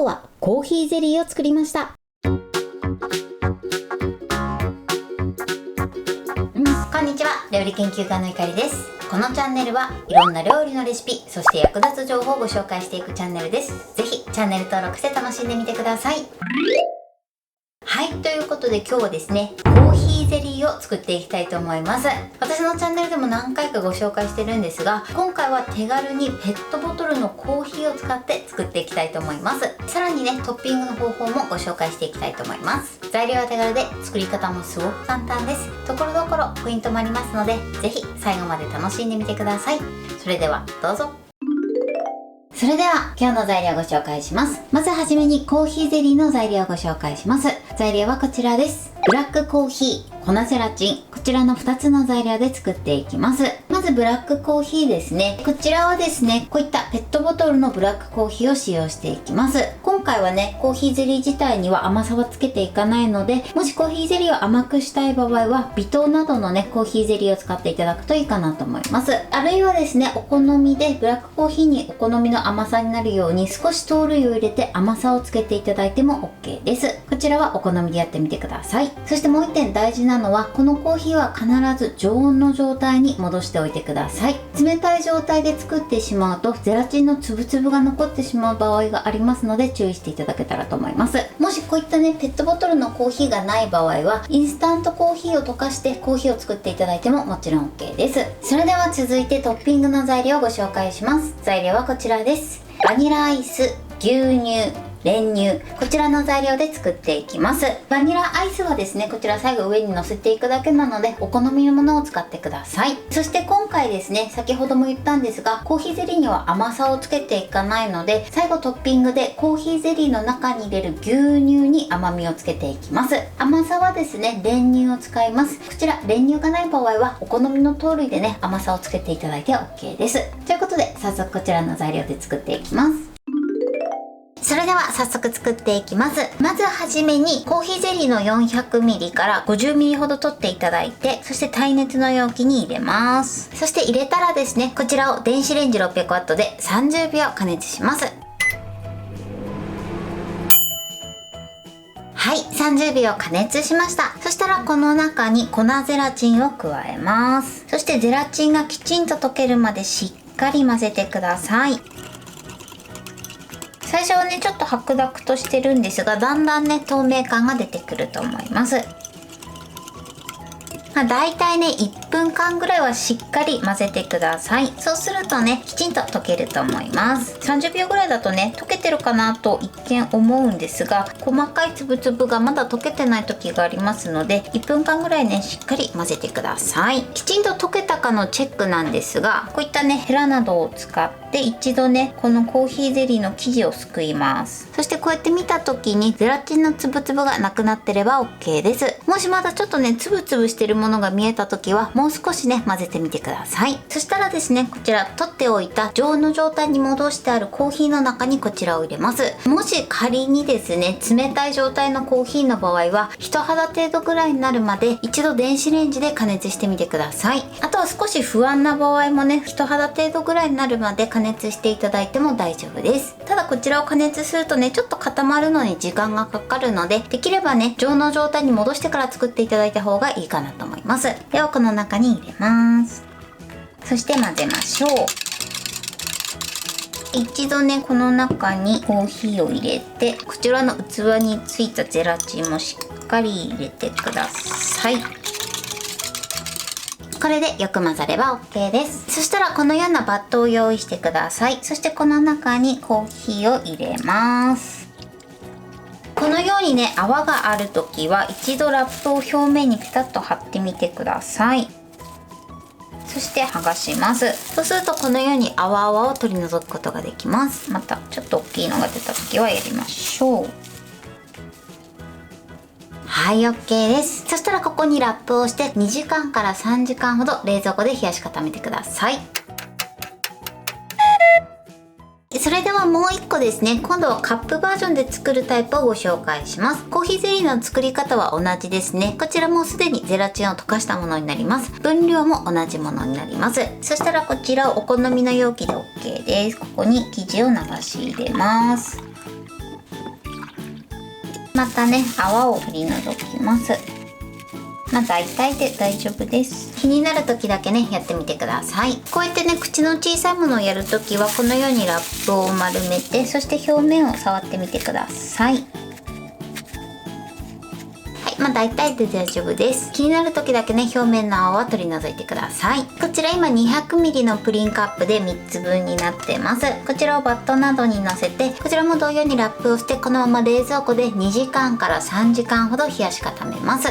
はコーヒーゼリーを作りました。こんにちは、料理研究家のゆかりです。このチャンネルはいろんな料理のレシピ、そして役立つ情報をご紹介していくチャンネルです。ぜひチャンネル登録して楽しんでみてください。はい、ということで今日はですね、コーヒーゼリーを作っていきたいと思います。私のチャンネルでも何回かご紹介してるんですが、今回は手軽にペットボトルのコーヒーを使って作っていきたいと思います。さらにね、トッピングの方法もご紹介していきたいと思います。材料は手軽で作り方もすごく簡単です。ところどころポイントもありますので、ぜひ最後まで楽しんでみてください。それではどうぞ。それでは今日の材料をご紹介します。まずはじめにコーヒーゼリーの材料をご紹介します。材料はこちらです。ブラックコーヒー、粉ゼラチン、こちらの2つの材料で作っていきます。まずブラックコーヒーですね。こちらはですね、こういったペットボトルのブラックコーヒーを使用していきます。今回はね、コーヒーゼリー自体には甘さはつけていかないので、もしコーヒーゼリーを甘くしたい場合は、微糖などのね、コーヒーゼリーを使っていただくといいかなと思います。あるいはですね、お好みでブラックコーヒーにお好みの甘さになるように少し糖類を入れて甘さをつけていただいても OK です。こちらはお好みでやってみてください。そしてもう一点大事なのは、このコーヒーは必ず常温の状態に戻しておいてください。冷たい状態で作ってしまうとゼラチンの粒々が残ってしまう場合がありますので、注意していただけたらと思います。もしこういったね、ペットボトルのコーヒーがない場合は、インスタントコーヒーを溶かしてコーヒーを作っていただいてももちろん OK です。それでは続いてトッピングの材料をご紹介します。材料はこちらです。バニラアイス、牛乳、練乳、こちらの材料で作っていきます。バニラアイスはですね、こちら最後上に乗せていくだけなので、お好みのものを使ってください。そして今回ですね、先ほども言ったんですが、コーヒーゼリーには甘さをつけていかないので、最後トッピングでコーヒーゼリーの中に入れる牛乳に甘みをつけていきます。甘さはですね、練乳を使います。こちら練乳がない場合は、お好みの糖類でね、甘さをつけていただいて OK です。ということで、早速こちらの材料で作っていきます。それでは早速作っていきます。まずはじめにコーヒーゼリーの 400ml から 50ml ほど取っていただいて、そして耐熱の容器に入れます。そして入れたらですね、こちらを電子レンジ 600W で30秒加熱します。はい、30秒加熱しました。そしたらこの中に粉ゼラチンを加えます。そしてゼラチンがきちんと溶けるまでしっかり混ぜてください。最初はね、ちょっと白濁としてるんですが、だんだんね、透明感が出てくると思います。だいたいね、1分間ぐらいはしっかり混ぜてください。そうするとね、きちんと溶けると思います。30秒ぐらいだとね、溶けてるかなと一見思うんですが、細かい粒々がまだ溶けてない時がありますので、1分間ぐらいね、しっかり混ぜてください。きちんと溶けたかのチェックなんですが、こういったね、ヘラなどを使って一度ね、このコーヒーゼリーの生地をすくいます。そしてこうやって見た時にゼラチンの粒々がなくなってれば OK です。もしまだちょっとね、つぶつぶしてるものが見えた時はもう少しね、混ぜてみてください。そしたらですね、こちら取っておいた常温の状態に戻してあるコーヒーの中にこちらを入れます。もし仮にですね、冷たい状態のコーヒーの場合は人肌程度ぐらいになるまで一度電子レンジで加熱してみてください。あとは少し不安な場合もね、人肌程度ぐらいになるまで加熱していただいても大丈夫です。ただこちらを加熱するとね、ちょっと固まるのに時間がかかるので、できればね、常温の状態に戻してから作っていただいた方がいいかなと思います。ではこの中に入れます。そして混ぜましょう。一度ね、この中にコーヒーを入れて、こちらの器についたゼラチンもしっかり入れてください。これでよく混ざれば OK です。そしたらこのようなバットを用意してください。そしてこの中にコーヒーを入れます。このようにね、泡がある時は一度ラップを表面にピタッと貼ってみてください。そして剥がします。そうするとこのように泡々を取り除くことができます。またちょっと大きいのが出た時はやりましょう。はい、 OK です。そしたらここにラップをして2時間から3時間ほど冷蔵庫で冷やし固めてください。それではもう1個ですね、今度はカップバージョンで作るタイプをご紹介します。コーヒーゼリーの作り方は同じですね。こちらもすでにゼラチンを溶かしたものになります。分量も同じものになります。そしたらこちらをお好みの容器で OK です。ここに生地を流し入れます。またね泡を取り除きます。大体で大丈夫です。気になる時だけねやってみてください。こうやってね口の小さいものをやるときはこのようにラップを丸めて、そして表面を触ってみてください。大体で大丈夫です。気になる時だけね表面の泡は取り除いてください。こちら今 200ml のプリンカップで3つ分になってます。こちらをバットなどに乗せて、こちらも同様にラップをしてこのまま冷蔵庫で2時間から3時間ほど冷やし固めます。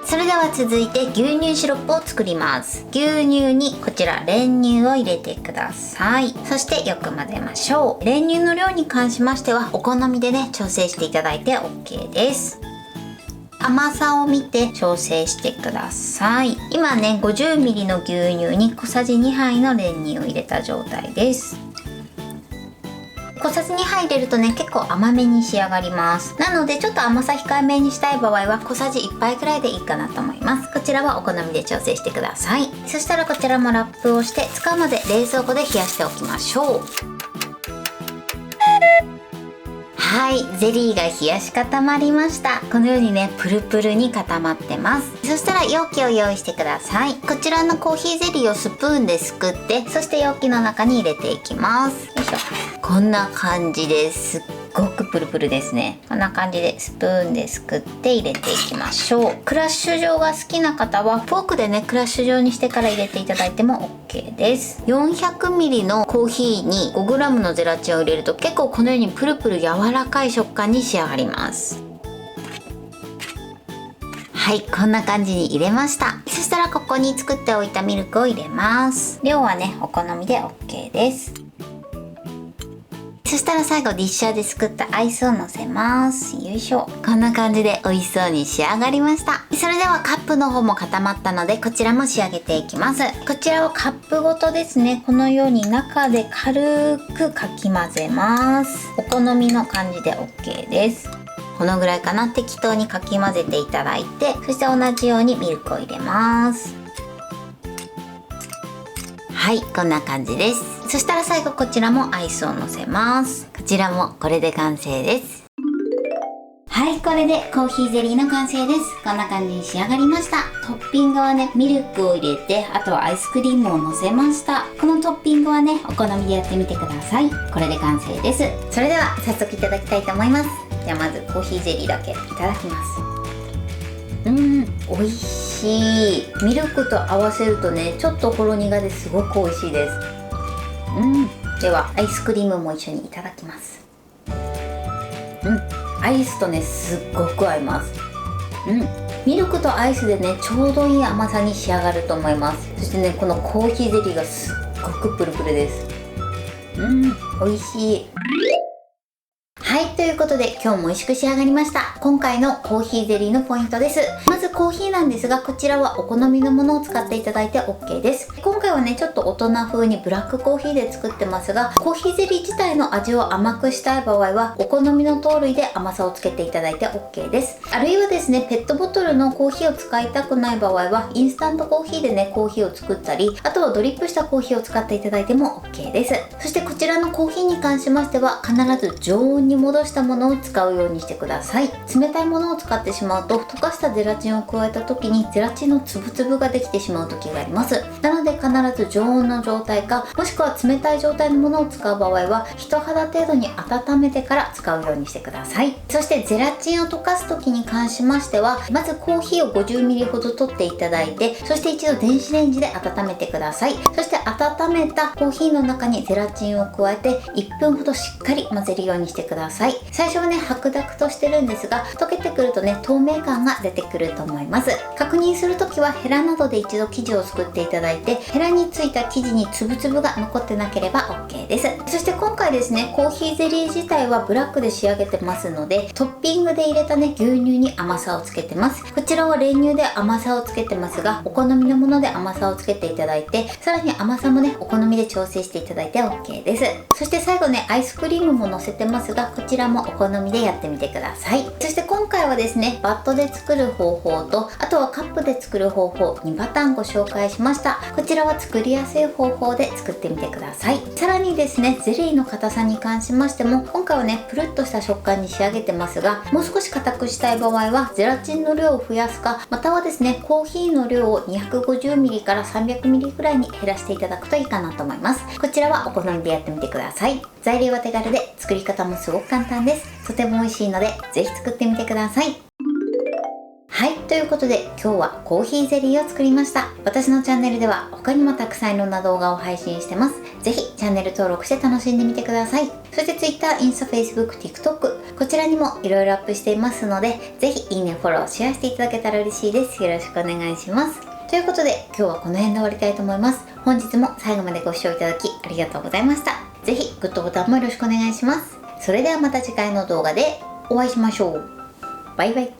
それでは続いて牛乳シロップを作ります。牛乳にこちら練乳を入れてください。そしてよく混ぜましょう。練乳の量に関しましてはお好みでね調整していただいて OK です。甘さを見て調整してください。今ね 50ml の牛乳に小さじ2杯の練乳を入れた状態です。小さじ2杯入れるとね結構甘めに仕上がります。なのでちょっと甘さ控えめにしたい場合は小さじ1杯くらいでいいかなと思います。こちらはお好みで調整してください。そしたらこちらもラップをして使うまで冷蔵庫で冷やしておきましょう。はい、ゼリーが冷やし固まりました。このようにねプルプルに固まってます。そしたら容器を用意してください。こちらのコーヒーゼリーをスプーンですくって、そして容器の中に入れていきます。よいしょ。こんな感じです。すっごくプルプルですね。こんな感じでスプーンですくって入れていきましょう。クラッシュ状が好きな方はフォークでねクラッシュ状にしてから入れていただいても OK です。 400ml のコーヒーに 5g のゼラチンを入れると結構このようにプルプル柔らかい食感に仕上がります。はい、こんな感じに入れました。そしたらここに作っておいたミルクを入れます。量はねお好みで OK です。そしたら最後ディッシャーで作ったアイスをのせます。よいしょ。こんな感じで美味しそうに仕上がりました。それではカップの方も固まったのでこちらも仕上げていきます。こちらをカップごとですねこのように中で軽くかき混ぜます。お好みの感じで OK です。このぐらいかな。適当にかき混ぜていただいて、そして同じようにミルクを入れます。はい、こんな感じです。そしたら最後こちらもアイスをのせます。こちらもこれで完成です。はい、これでコーヒーゼリーの完成です。こんな感じに仕上がりました。トッピングはねミルクを入れて、あとはアイスクリームをのせました。このトッピングはねお好みでやってみてください。これで完成です。それでは早速いただきたいと思います。じゃあまずコーヒーゼリーだけいただきます。美味しい。ミルクと合わせるとねちょっとほろ苦ですごく美味しいです。ではアイスクリームも一緒にいただきます。アイスとねすっごく合います。ミルクとアイスでねちょうどいい甘さに仕上がると思います。そしてねこのコーヒーゼリーがすっごくプルプルです。美味しい。はい、ということで今日も美味しく仕上がりました。今回のコーヒーゼリーのポイントです。まずコーヒーなんですが、こちらはお好みのものを使っていただいて OK です。今回はねちょっと大人風にブラックコーヒーで作ってますが、コーヒーゼリー自体の味を甘くしたい場合はお好みの糖類で甘さをつけていただいて OK です。あるいはですねペットボトルのコーヒーを使いたくない場合はインスタントコーヒーでねコーヒーを作ったり、あとはドリップしたコーヒーを使っていただいても OK です。そしてこちらのコーヒーに関しましては必ず常温に戻したものを使うようにしてください。冷たいものを使ってしまうと溶かしたゼラチンを加えた時にゼラチンの粒々ができてしまう時があります。なので必ず常温の状態か、もしくは冷たい状態のものを使う場合は人肌程度に温めてから使うようにしてください。そしてゼラチンを溶かす時に関しましては、まずコーヒーを 50ml ほど取っていただいて、そして一度電子レンジで温めてください。そして温めたコーヒーの中にゼラチンを加えて1分ほどしっかり混ぜるようにしてください。最初はね白濁としてるんですが、溶けてくるとね透明感が出てくると思います。確認するときはヘラなどで一度生地をすくっていただいて、ヘラについた生地に粒々が残ってなければ OK です。そして今回ですねコーヒーゼリー自体はブラックで仕上げてますので、トッピングで入れたね牛乳に甘さをつけてます。こちらは練乳で甘さをつけてますが、お好みのもので甘さをつけていただいて、さらに甘さもねお好みで調整していただいて OK です。そして最後ねアイスクリームも乗せてますが、こちらもお好みでやってみてください。そして今回はですねバットで作る方法と、あとはカップで作る方法2パターンご紹介しました。こちらは作りやすい方法で作ってみてください。さらにですねゼリーの硬さに関しましても、今回はねプルッとした食感に仕上げてますが、もう少し硬くしたい場合はゼラチンの量を増やすか、またはですねコーヒーの量を 250ml から 300ml ぐらいに減らしていただくといいかなと思います。こちらはお好みでやってみてください。材料は手軽で作り方もすごく簡単です。とても美味しいのでぜひ作ってみてください。はい、ということで今日はコーヒーゼリーを作りました。私のチャンネルでは他にもたくさんいろんな動画を配信してます。ぜひチャンネル登録して楽しんでみてください。そして Twitter、インスタ、Facebook、TikTok こちらにもいろいろアップしていますので、ぜひいいね、フォロー、シェアしていただけたら嬉しいです。よろしくお願いします。ということで今日はこの辺で終わりたいと思います。本日も最後までご視聴いただきありがとうございました。ぜひグッドボタンもよろしくお願いします。それではまた次回の動画でお会いしましょう。バイバイ。